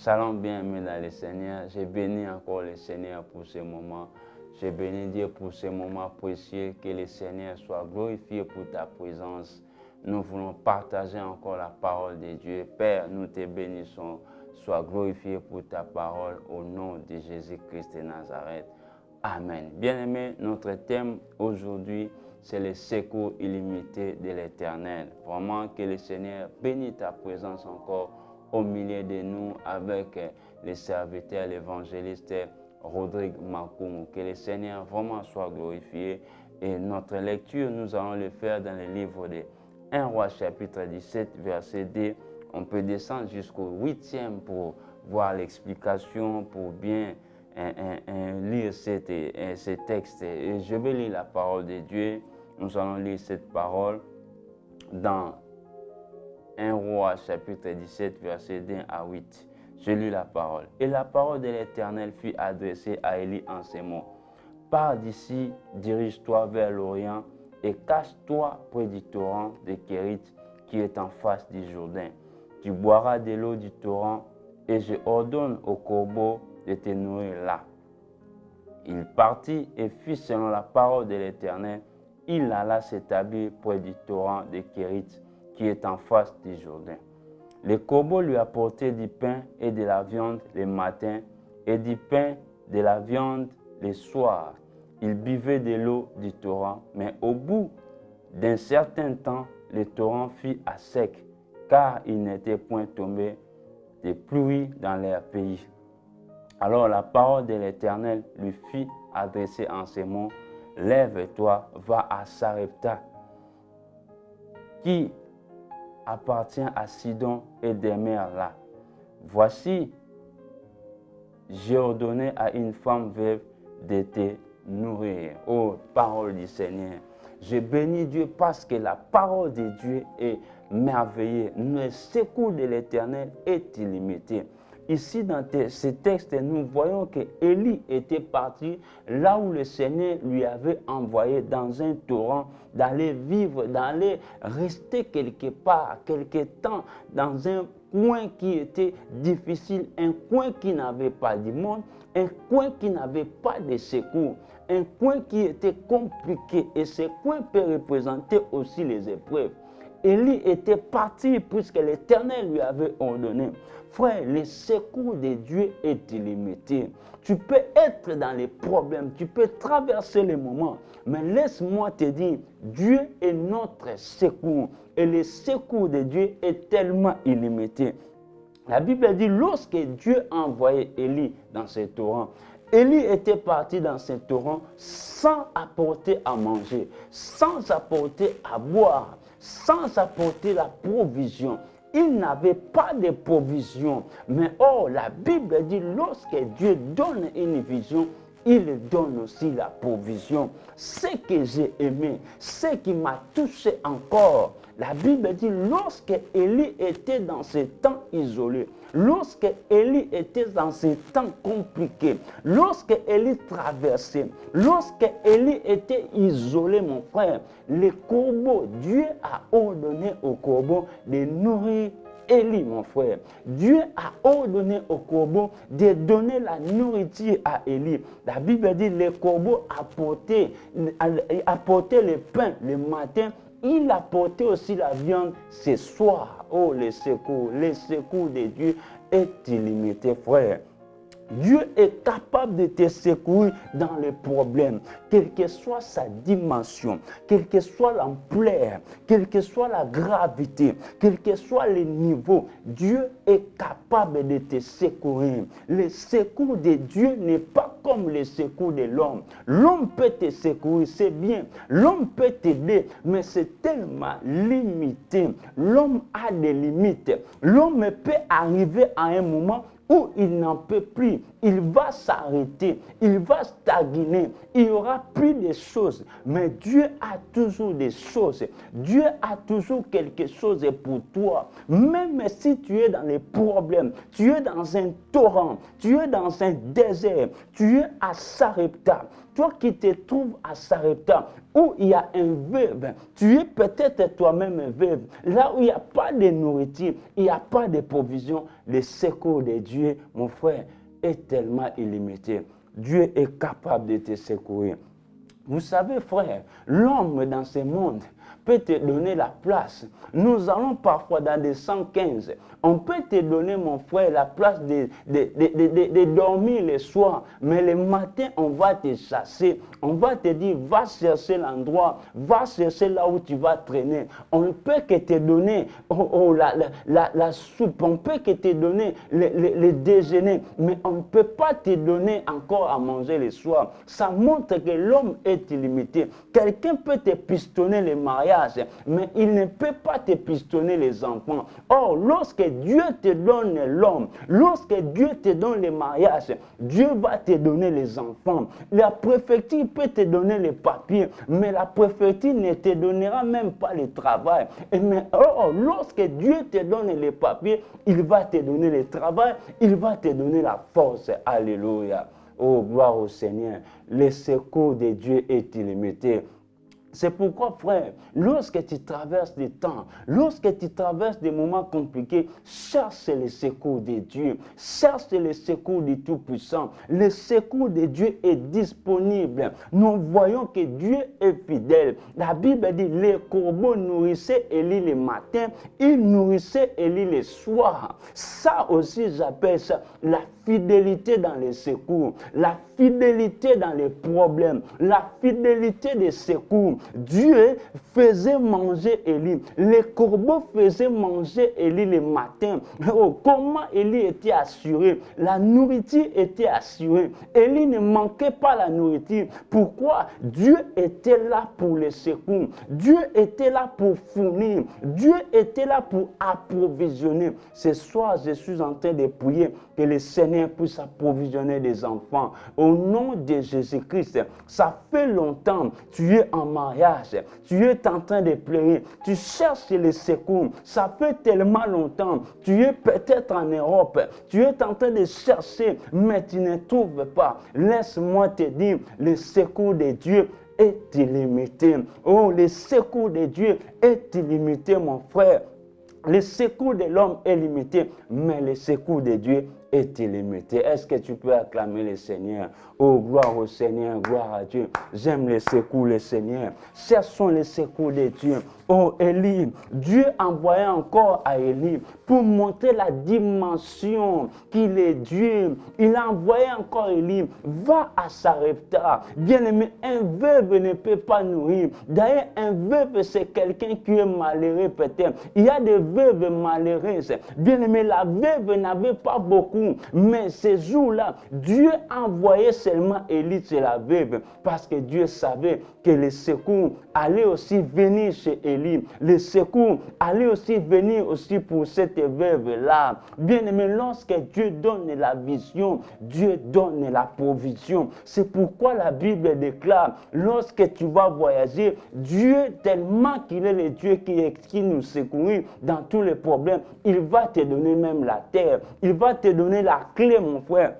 Shalom bien-aimés dans le Seigneur. Je bénis encore le Seigneur pour ce moment. Je bénis Dieu pour ce moment précieux. Que le Seigneur soit glorifié pour ta présence. Nous voulons partager encore la parole de Dieu. Père, nous te bénissons. Sois glorifié pour ta parole au nom de Jésus-Christ de Nazareth. Amen. Bien-aimés, notre thème aujourd'hui, c'est le secours illimité de l'Éternel. Vraiment que le Seigneur bénisse ta présence encore au milieu de nous avec les serviteurs, l'évangéliste Rodrigue Makoumou. Que le Seigneur vraiment soit glorifié. Et notre lecture, nous allons le faire dans le livre de 1 Roi chapitre 17, verset 2. On peut descendre jusqu'au 8e pour voir l'explication, pour bien lire ce texte. Et je vais lire la parole de Dieu. Nous allons lire cette parole dans 1 Roi chapitre 17, verset 1 à 8. Je lis la parole. Et la parole de l'Éternel fut adressée à Élie en ces mots. Pars d'ici, dirige-toi vers l'Orient et cache-toi près du torrent de Kérit qui est en face du Jourdain. Tu boiras de l'eau du torrent et je ordonne au corbeau de te nourrir là. Il partit et fit selon la parole de l'Éternel. Il alla s'établir près du torrent de Kérit qui est en face du Jourdain. Le corbeau lui apportait du pain et de la viande le matin et du pain de la viande le soir. Il buvait de l'eau du torrent, mais au bout d'un certain temps, le torrent fut à sec, car il n'était point tombé de pluie dans leur pays. Alors la parole de l'Éternel lui fut adressée en ces mots. Lève-toi, va à Sarepta, qui appartient à Sidon et demeure là. Voici, j'ai ordonné à une femme veuve de te nourrir. Oh, parole du Seigneur. Je bénis Dieu parce que la parole de Dieu est merveilleuse. Le secours de l'Éternel est illimité. Ici, dans ce texte, nous voyons que Élie était parti là où le Seigneur lui avait envoyé dans un torrent, d'aller vivre, d'aller rester quelque part, quelque temps, dans un coin qui était difficile, un coin qui n'avait pas du monde, un coin qui n'avait pas de secours, un coin qui était compliqué. Et ce coin peut représenter aussi les épreuves. Élie était parti puisque l'Éternel lui avait ordonné. Frère, le secours de Dieu est illimité. Tu peux être dans les problèmes, tu peux traverser les moments, mais laisse-moi te dire, Dieu est notre secours. Et le secours de Dieu est tellement illimité. La Bible dit, lorsque Dieu a envoyé Élie dans ce torrent, Élie était parti dans ce torrent sans apporter à manger, sans apporter à boire, sans apporter la provision. Il n'avait pas de provision. Mais oh, la Bible dit, lorsque Dieu donne une vision, il donne aussi la provision. Ce que j'ai aimé, ce qui m'a touché encore, la Bible dit, lorsque Élie était dans ce temps isolé, lorsque Élie était dans ce temps compliqué, lorsque Élie traversait, lorsque Élie était isolé, mon frère, les corbeaux, Dieu a ordonné aux corbeaux de nourrir Élie, mon frère. Dieu a ordonné aux corbeaux de donner la nourriture à Élie. La Bible dit, les corbeaux apportaient le pain le matin. Il apportait aussi la viande ce soir. Oh, le secours de Dieu est illimité, frère. Dieu est capable de te secourir dans les problèmes, quelle que soit sa dimension, quelle que soit l'ampleur, quelle que soit la gravité, quel que soit le niveau. Dieu est capable de te secourir. Le secours de Dieu n'est pas comme le secours de l'homme. L'homme peut te secourir, c'est bien. L'homme peut t'aider, mais c'est tellement limité. L'homme a des limites. L'homme peut arriver à un moment où il n'en peut plus, il va s'arrêter, il va stagner, il n'y aura plus de choses. Mais Dieu a toujours des choses. Dieu a toujours quelque chose pour toi. Même si tu es dans les problèmes, tu es dans un torrent, tu es dans un désert, tu es à Sarepta, toi qui te trouves à Sarepta, où il y a un veuve, tu es peut-être toi-même un veuve, là où il n'y a pas de nourriture, il n'y a pas de provision, le secours de Dieu, mon frère, est tellement illimité. Dieu est capable de te secourir. Vous savez, frère, l'homme dans ce monde peut te donner la place. Nous allons parfois dans des 115. On peut te donner, mon frère, la place de dormir le soir. Mais le matin, on va te chasser. On va te dire, va chercher l'endroit. Va chercher là où tu vas traîner. On ne peut que te donner la soupe. On peut que te donner le déjeuner. Mais on ne peut pas te donner encore à manger le soir. Ça montre que l'homme est illimité. Quelqu'un peut te pistonner le mariage, mais il ne peut pas te pistonner les enfants. Or, lorsque Dieu te donne l'homme, lorsque Dieu te donne le mariage, Dieu va te donner les enfants. La préfecture peut te donner les papiers, mais la préfecture ne te donnera même pas le travail. Mais or, lorsque Dieu te donne les papiers, il va te donner le travail, il va te donner la force. Alléluia. Oh, gloire au Seigneur. Le secours de Dieu est illimité. C'est pourquoi, frère, lorsque tu traverses des temps, lorsque tu traverses des moments compliqués, cherche le secours de Dieu, cherche le secours du Tout-Puissant. Le secours de Dieu est disponible. Nous voyons que Dieu est fidèle. La Bible dit, les corbeaux nourrissaient Élie le matin, ils nourrissaient Élie le soir. Ça aussi, j'appelle ça la fidélité dans les secours, la fidélité dans les problèmes, la fidélité des secours. Dieu faisait manger Élie. Les corbeaux faisaient manger Élie le matin. Oh, comment Élie était assuré? La nourriture était assurée. Élie ne manquait pas la nourriture. Pourquoi? Dieu était là pour les secours. Dieu était là pour fournir. Dieu était là pour approvisionner. Ce soir, je suis en train de prier que le Seigneur puisse approvisionner des enfants. Au nom de Jésus-Christ, ça fait longtemps, tu es en mariage, tu es en train de pleurer, tu cherches les secours. Ça fait tellement longtemps, tu es peut-être en Europe, tu es en train de chercher, mais tu ne trouves pas. Laisse-moi te dire, le secours de Dieu est illimité. Oh, le secours de Dieu est illimité, mon frère. Le secours de l'homme est limité, mais le secours de Dieu est illimité. Est-ce que tu peux acclamer le Seigneur? Oh, gloire au Seigneur, gloire à Dieu. J'aime les secours, le Seigneur. Cherchons les secours de Dieu. Oh, Élie, Dieu envoyait encore à Élie pour montrer la dimension qu'il est Dieu. Il a envoyé encore Élie, va à Sarepta. Bien-aimé, un veuve ne peut pas nourrir. D'ailleurs, un veuve, c'est quelqu'un qui est malheureux peut-être. Il y a des veuves malheureuses. Bien-aimé, la veuve n'avait pas beaucoup. Mais ces jours-là, Dieu envoyait seulement Élie chez la veuve parce que Dieu savait que le secours allait aussi venir chez Élie. Le secours allait aussi venir aussi pour cette veuve-là. Bien-aimé, lorsque Dieu donne la vision, Dieu donne la provision. C'est pourquoi la Bible déclare, lorsque tu vas voyager, Dieu, tellement qu'il est le Dieu qui nous secourt dans tous les problèmes, il va te donner même la terre. Il va te donner la clé, mon frère.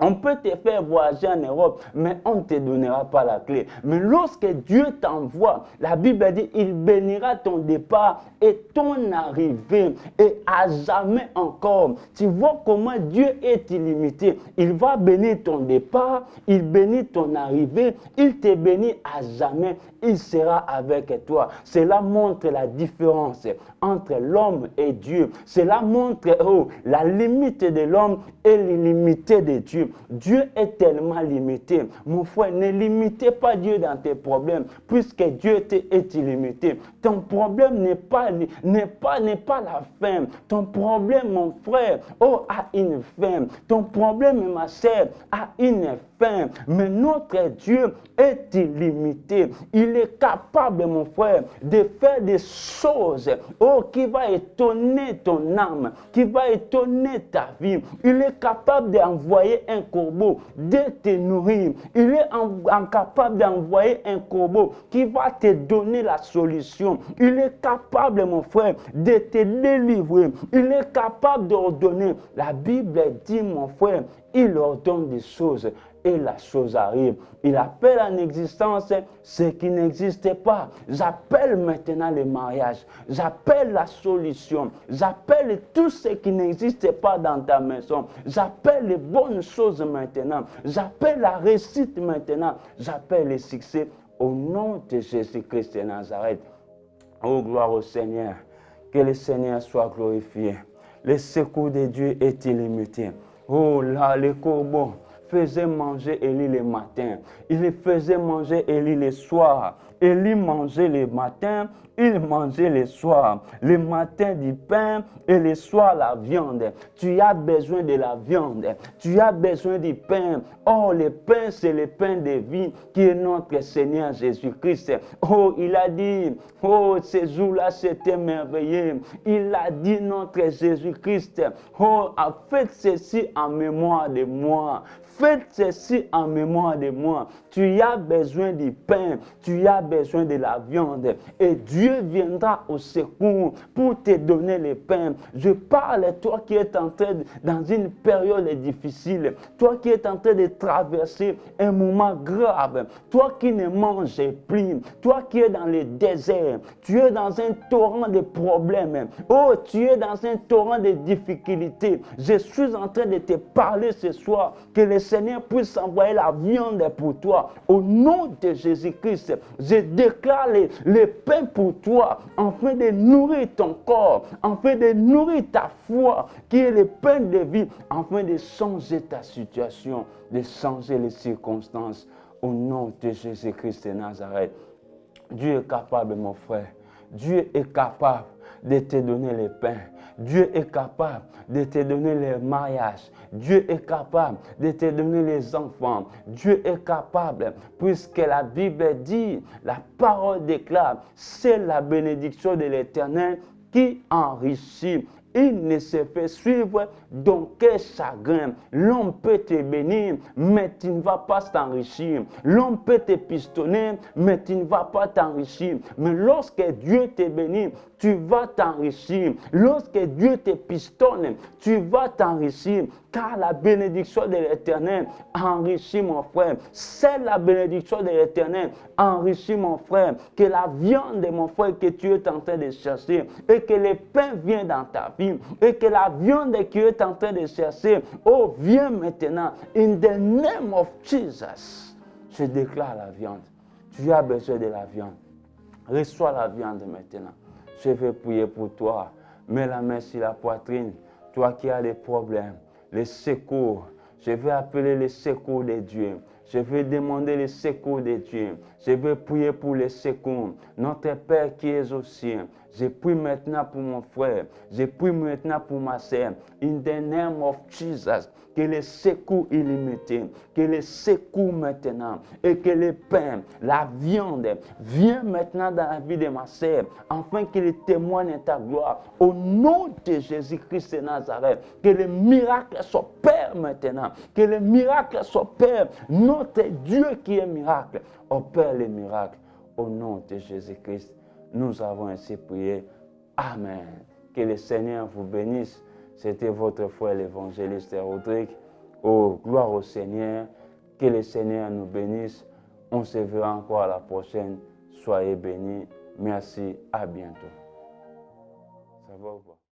On peut te faire voyager en Europe, mais on ne te donnera pas la clé. Mais lorsque Dieu t'envoie, la Bible dit, il bénira ton départ et ton arrivée. Et à jamais encore. Tu vois comment Dieu est illimité. Il va bénir ton départ, il bénit ton arrivée, il te bénit à jamais. Il sera avec toi. Cela montre la différence entre l'homme et Dieu. Cela montre la limite de l'homme et l'illimité de Dieu. Dieu est tellement limité. Mon frère, ne limitez pas Dieu dans tes problèmes, puisque Dieu est illimité. Ton problème n'est pas la fin. Ton problème, mon frère, a une fin. Ton problème, ma sœur, a une fin. Mais notre Dieu est illimité. Il est capable, mon frère, de faire des choses qui va étonner ton âme, qui va étonner ta vie. Il est capable d'envoyer un corbeau, de te nourrir. Il est capable d'envoyer un corbeau qui va te donner la solution. Il est capable, mon frère, de te délivrer. Il est capable d'ordonner. La Bible dit, mon frère, il ordonne des choses et la chose arrive. Il appelle en existence ce qui n'existait pas. J'appelle maintenant le mariage. J'appelle la solution. J'appelle tout ce qui n'existait pas dans ta maison. J'appelle les bonnes choses maintenant. J'appelle la réussite maintenant. J'appelle le succès au nom de Jésus-Christ de Nazareth. Oh, gloire au Seigneur. Que le Seigneur soit glorifié. Le secours de Dieu est illimité. Oh là, les corbeaux faisaient manger Élie le matin. Il les faisait manger Élie le soir. Élie mangeait le matin, il mangeait le soir. Le matin du pain et le soir la viande. Tu as besoin de la viande. Tu as besoin du pain. Oh, le pain, c'est le pain de vie qui est notre Seigneur Jésus-Christ. Oh, il a dit, oh, ce jour-là, c'était merveilleux. Il a dit, notre Jésus-Christ, oh, faites ceci en mémoire de moi. Faites ceci en mémoire de moi. Tu as besoin du pain, tu as besoin de la viande. Et Dieu viendra au secours pour te donner le pain. Je parle, toi qui es en train, dans une période difficile, toi qui es en train de traverser un moment grave, toi qui ne manges plus, toi qui es dans le désert, tu es dans un torrent de problèmes. Oh, tu es dans un torrent de difficultés. Je suis en train de te parler ce soir que le Seigneur puisse envoyer la viande pour toi. Au nom de Jésus-Christ, je déclare le pain pour toi, afin de nourrir ton corps, afin de nourrir ta foi, qui est le pain de vie, afin de changer ta situation, de changer les circonstances. Au nom de Jésus-Christ de Nazareth. Dieu est capable, mon frère. Dieu est capable de te donner le pain. Dieu est capable de te donner le mariage. Dieu est capable de te donner les enfants. Dieu est capable, puisque la Bible dit, la parole déclare, c'est la bénédiction de l'Éternel qui enrichit. Il ne se fait suivre d'aucun chagrin. L'homme peut te bénir, mais tu ne vas pas t'enrichir. L'homme peut te pistonner, mais tu ne vas pas t'enrichir. Mais lorsque Dieu te bénit, tu vas t'enrichir. Lorsque Dieu te pistonne, tu vas t'enrichir. Car la bénédiction de l'Éternel enrichit mon frère. C'est la bénédiction de l'Éternel enrichit mon frère. Que la viande de mon frère que tu es en train de chercher et que le pain vienne dans ta vie et que la viande que tu es en train de chercher, oh, viens maintenant. In the name of Jesus, je déclare la viande. Tu as besoin de la viande. Reçois la viande maintenant. Je vais prier pour toi. Mets la main sur la poitrine. Toi qui as des problèmes, les secours. Je vais appeler les secours de Dieu. Je vais demander les secours de Dieu. Je vais prier pour les secours. Notre Père qui est aux cieux, je prie maintenant pour mon frère. Je prie maintenant pour ma sœur. In the name of Jesus, que les secours illimités, que les secours maintenant, et que le pain, la viande, viennent maintenant dans la vie de ma sœur, afin qu'il témoigne ta gloire. Au nom de Jésus-Christ de Nazareth, que le miracle s'opère maintenant, que le miracle s'opère. Notre Dieu qui est miracle, opère les miracles. Au nom de Jésus-Christ, nous avons ainsi prié. Amen. Que le Seigneur vous bénisse. C'était votre frère l'évangéliste Rodrigue. Oh, gloire au Seigneur. Que le Seigneur nous bénisse. On se verra encore à la prochaine. Soyez bénis. Merci. À bientôt. Ça va ou pas?